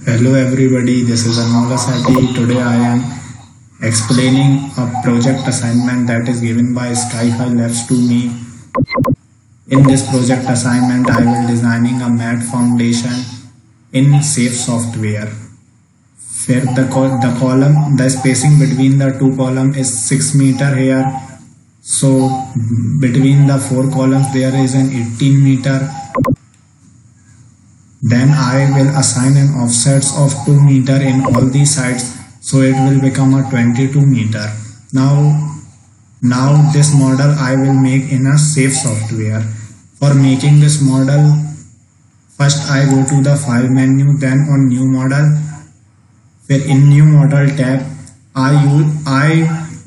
Hello everybody, this is Anmola Sati. Today I am explaining a project assignment that is given by Sky5 Labs to me. In this project assignment, I will designing a mat foundation in Safe software. Where the spacing between the two columns is 6 meter here. So between the four columns there is an 18 meter. Then I will assign an offsets of 2 meter in all these sides, so it will become a 22 meter. Now this model I will make in a Safe software. For making this model, first I go to the file menu, then on new model, where in new model tab I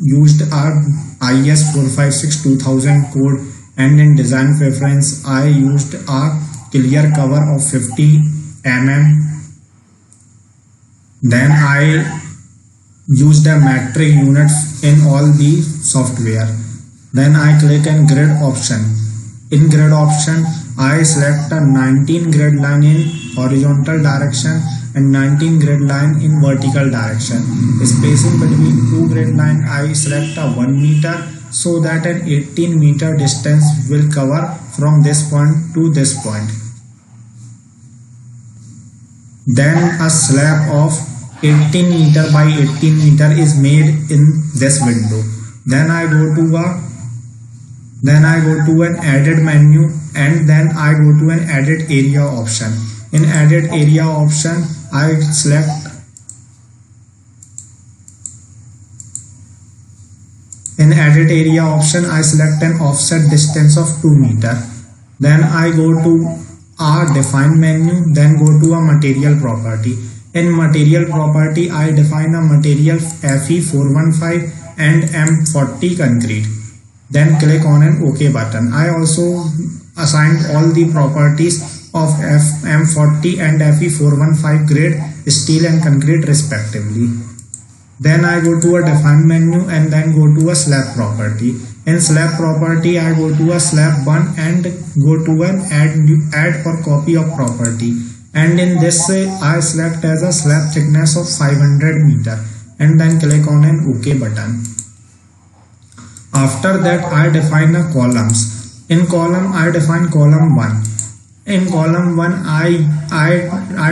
used a IS 456 2000 code, and in design preference I used a clear cover of 50 mm. Then I used a metric units in all the software. Then I click on grid option. In grid option I select a 19 grid line in horizontal direction and 19 grid line in vertical direction. Spacing between two grid line I select a 1 meter, so that an 18 meter distance will cover from this point to this point. Then a slab of 18 meter by 18 meter is made in this window. Then I go to an edit menu, and then I go to an edit area option. In edit area option I select an offset distance of 2 meter. Then I go to our define menu, then go to a material property. In material property I define a material Fe415 and M40 concrete. Then click on an OK button. I also assigned all the properties of M40 and Fe415 grade steel and concrete respectively. Then I go to a define menu and then go to a slab property. In slab property I go to a slab 1 and go to an add or copy of property, and in this I select as a slab thickness of 500 meter and then click on an OK button. After that I define a columns. In column I define column 1. In column 1 I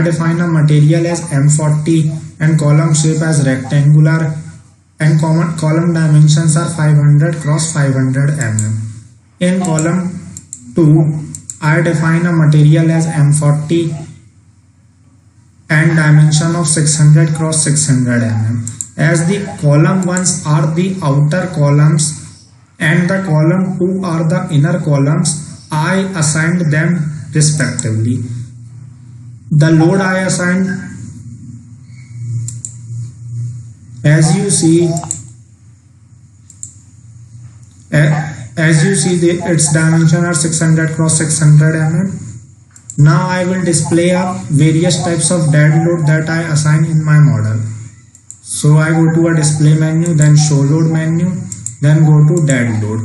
define a material as M40 and column shape as rectangular, and column dimensions are 500 cross 500 mm. In column 2 I define a material as M40 and dimension of 600 cross 600 mm. As the column 1s are the outer columns and the column 2 are the inner columns, I assigned them respectively. The load I assigned, as you see its dimension are 600 cross 600 mm. Now I will display up various types of dead load that I assign in my model. So I go to a display menu, then show load menu, then go to dead load.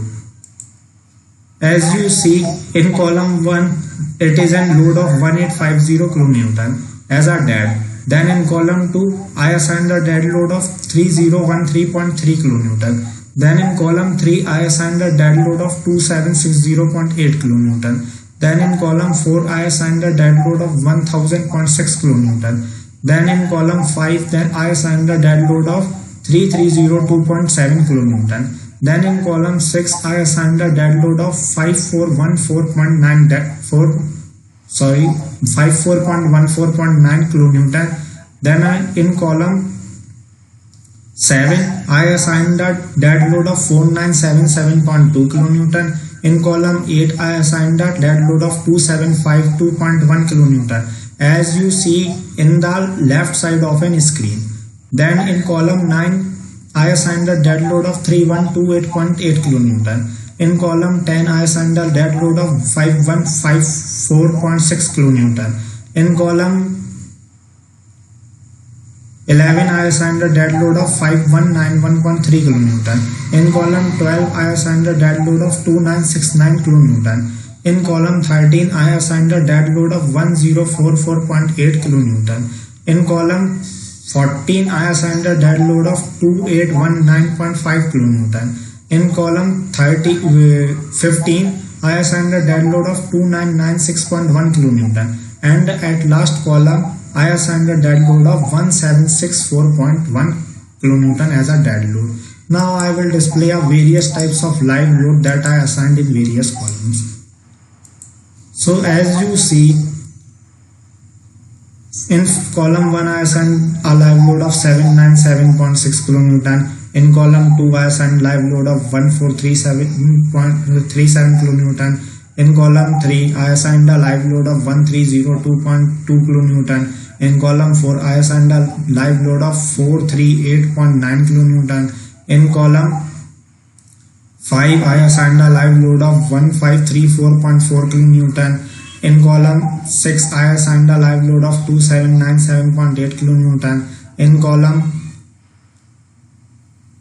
As you see in column 1 it is a load of 1850 kN as a dead. Then in column 2 I assigned a dead load of 3013.3 kN. Then in column 3 I assigned a dead load of 2760.8 kN. Then in column 4 I assigned a dead load of 1000.6 kN. Then in column 5 I assigned a dead load of 3302.7 kN. Then in column 6 I assigned a dead load of 5414.9 kN. Then in column 7 I assigned a dead load of 4977.2 kN. In column 8 I assigned a dead load of 2752.1 kN, as you see in the left side of an screen. Then in column 9 I assigned a dead load of 3128.8 kN. In column 10 I assigned a dead load of 5154.6 kN. In column 11 I assigned a dead load of 5191.3 kN. In column 12 I assigned a dead load of 2969 kN. In column 13, I assigned a dead load of 1044.8 kilonewton. In column 14, I assigned a dead load of 2819.5 kilonewton. In column 15, I assigned a dead load of 2996.1 kilonewton. And at last column, I assigned a dead load of 1764.1 kilonewton as a dead load. Now I will display a various types of live load that I assigned in various columns. So as you see, in column 1 I assigned a live load of 797.6 kilonewton. In column 2 I assigned live load of 1437.37 kilonewton. In column 3 I assigned a live load of 1302.2 kilonewton. In column 4 I assigned a live load of 438.9 kilonewton. In column 5 I assigned a live load of 1534.4 kilonewton. In column 6 I assigned a live load of 2797.8 kilonewton. In column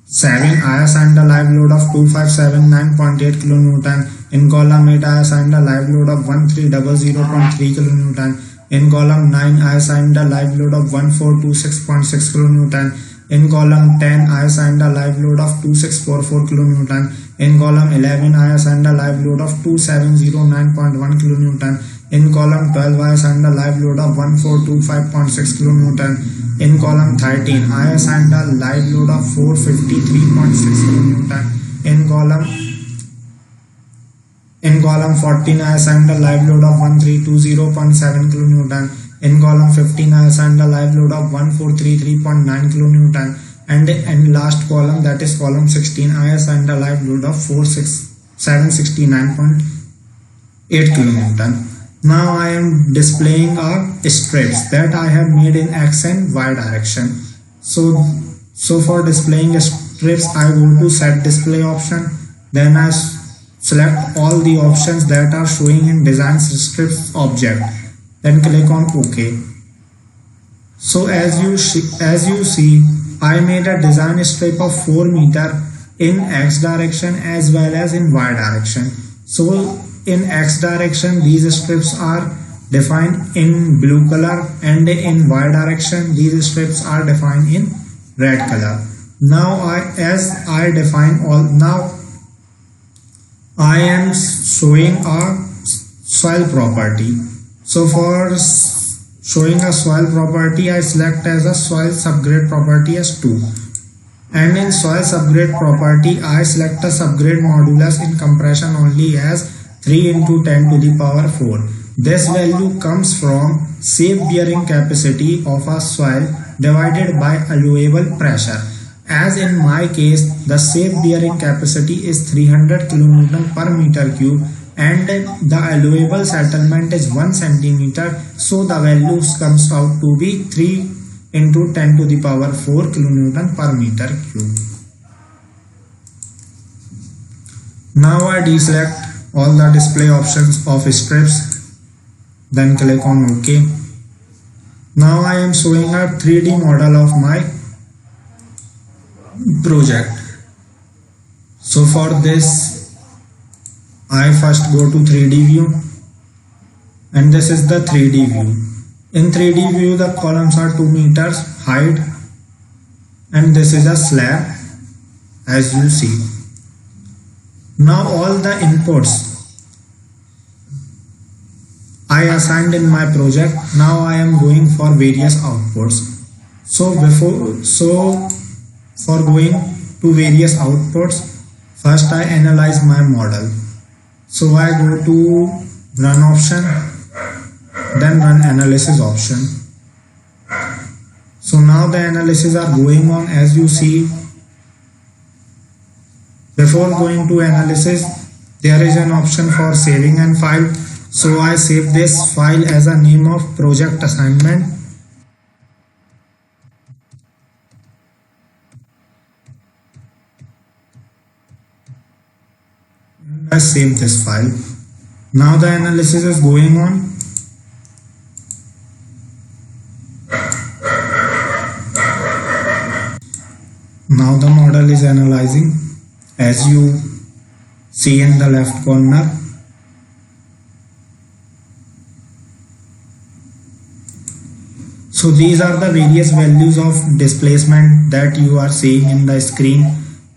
7 I assigned a live load of 2579.8 kilonewton. In column 8 I assigned a live load of 1300.3 kilonewton. In column 9 I assigned a live load of 1426.6 kilonewton. In column 10 I assigned a live load of 2644 kilonewton. In column 11 I assigned a live load of 2709.1 kilonewton. In column 12 I assigned a live load of 1425.6 kilonewton. In column 13 I assigned a live load of 453.6 kilonewton. In column 14 I assigned a live load of 1320.7 kilonewton. In column 15 I assigned a live load of 1433.9 kilonewton. And in last column, that is column 16, I assigned a live load of 769.8 kilonewton. Now I am displaying a strips that I have made in X and Y direction. So for displaying strips, I go to set display option. Then I select all the options that are showing in design strips object. Then click on OK. So as you see, I made a design strip of 4 meter in X direction as well as in Y direction. So in X direction, these strips are defined in blue color, and in Y direction, these strips are defined in red color. Now I am showing a soil property. So for showing a soil property, I select as a soil subgrade property as 2. And in soil subgrade property, I select a subgrade modulus in compression only as 3 into 10 to the power 4. This value comes from safe bearing capacity of a soil divided by allowable pressure. As in my case, the safe bearing capacity is 300 kilonewton per meter cube, and the allowable settlement is 1 centimeter, so the value comes out to be 3 into 10 to the power 4 kilonewton per meter cube. Now I deselect all the display options of strips, then click on OK. Now I am showing a 3D model of my project. So for this, I first go to 3D view, and this is the 3D view. In 3D view, the columns are 2 meters height, and this is a slab as you see. Now all the inputs I assigned in my project. Now I am going for various outputs. So for going to various outputs, first I analyze my model. So I go to run option, then run analysis option. So now the analysis are going on as you see. Before going to analysis, there is an option for saving and file. So I save this file as a name of project assignment. I save this file. Now the analysis is going on. Now the model is analyzing as you see in the left corner. So these are the various values of displacement that you are seeing in the screen.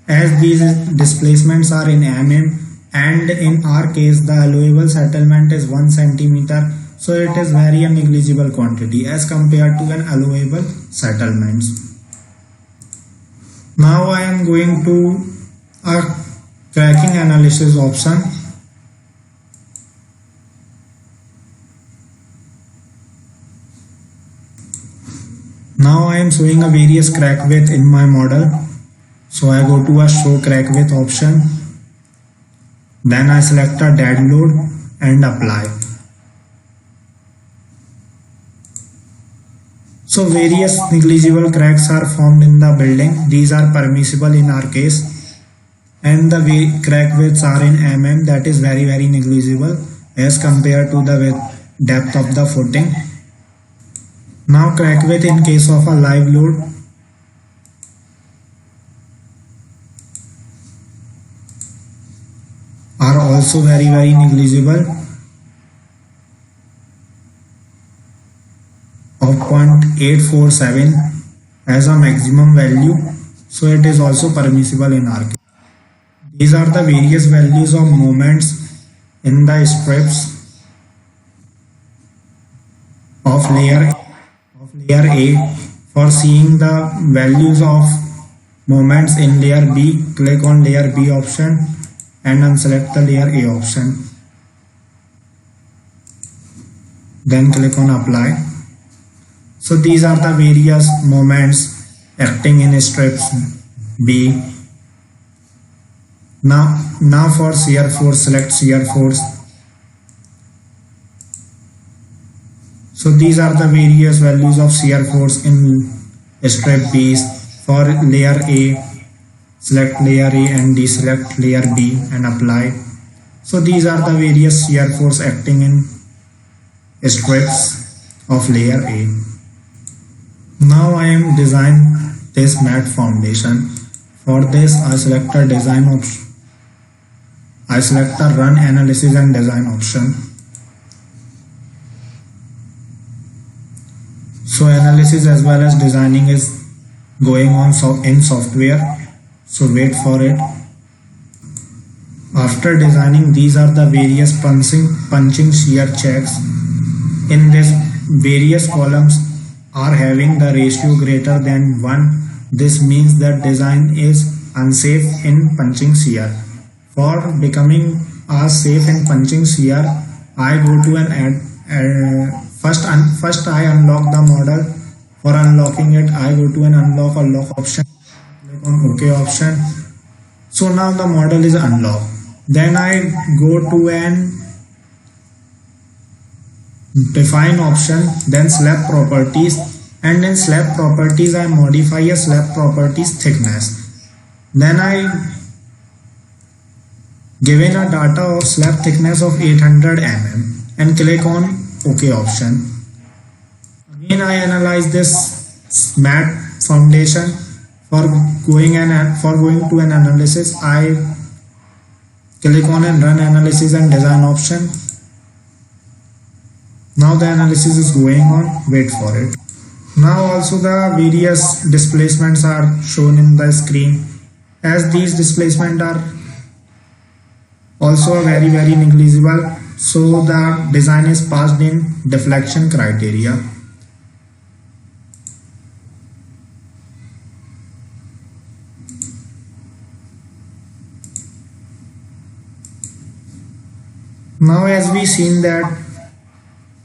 As these displacements are in mm, and in our case the allowable settlement is 1 centimeter, so it is very a negligible quantity as compared to an allowable settlement. Now I am going to a cracking analysis option. Now I am showing a various crack width in my model. So I go to a show crack width option. Then I select a dead load and apply. So various negligible cracks are formed in the building. These are permissible in our case. And the crack widths are in mm, that is very negligible as compared to the depth of the footing. Now crack width in case of a live load. Are also very negligible of 0.847 as a maximum value, so it is also permissible in our case. These are the various values of moments in the strips of layer A. For seeing the values of moments in layer B, click on layer B option and unselect the layer A option. Then click on apply. So these are the various moments acting in strips B. Now for shear force, select shear force. So these are the various values of shear force in strip B. For layer A, select layer A and deselect layer B and apply. So these are the various shear force acting in strips of layer A. Now I am design this mat foundation. For this I select a design option. I select a run analysis and design option. So analysis as well as designing is going on in software. So wait for it. After designing, these are the various punching shear checks. In this, various columns are having the ratio greater than 1. This means that design is unsafe in punching shear. For becoming safe in punching shear, I go to an first I unlock the model. For unlocking it, I go to an unlock or lock option. Click on OK option. So now the model is unlocked. Then I go to an define option, then slab properties, and in slab properties I modify a slab properties thickness. Then I given a data of slab thickness of 800 mm and click on OK option. Again I analyze this mat foundation. For going to an analysis, I click on and run analysis and design option. Now the analysis is going on, wait for it. Now also the various displacements are shown in the screen. As these displacements are also very negligible, so the design is passed in deflection criteria. Now as we seen that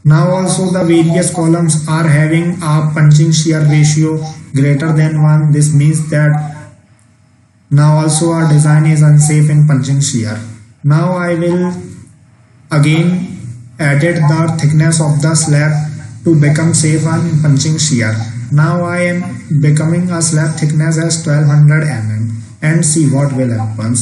now also the various columns are having a punching shear ratio greater than 1. This means that now also our design is unsafe in punching shear. Now I will again edit the thickness of the slab to become safe on punching shear. Now I am becoming a slab thickness as 1200 mm and see what will happen.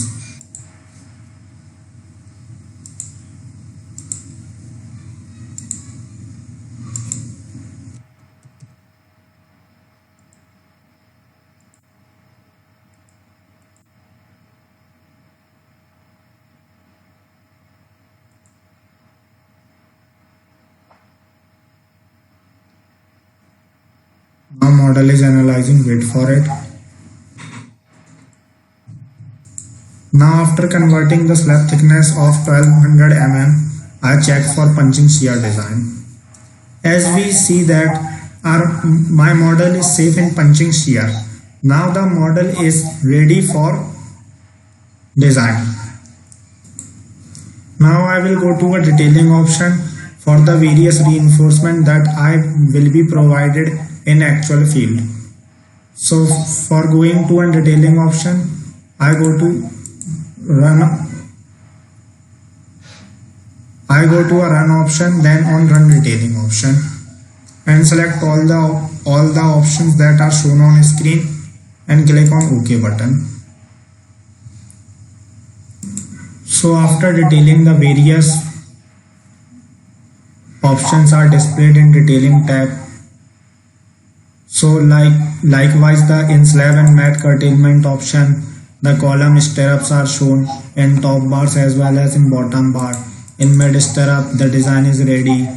model is analyzing, wait for it. Now after converting the slab thickness of 1200 mm, I check for punching shear design. As we see that my model is safe in punching shear. Now the model is ready for design. Now I will go to a detailing option for the various reinforcement that I will be provided in actual field. So for going to a detailing option, I go to a run option, then on run detailing option, and select all the options that are shown on screen and click on OK button. So after detailing, the various options are displayed in detailing tab. So likewise the in slab and mat curtailment option, the column stirrups are shown in top bars as well as in bottom bar. In mid stirrup the design is ready.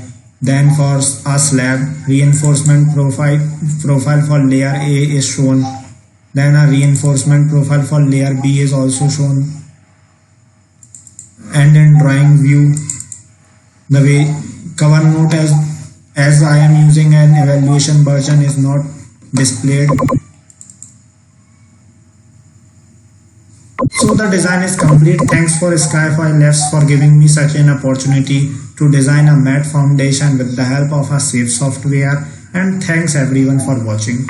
Then for a slab, reinforcement profile for layer A is shown. Then a reinforcement profile for layer B is also shown. And in drawing view, the way cover note as I am using an evaluation version is not displayed. So the design is complete. Thanks for Sky5 Labs for giving me such an opportunity to design a mat foundation with the help of a safe software, and thanks everyone for watching.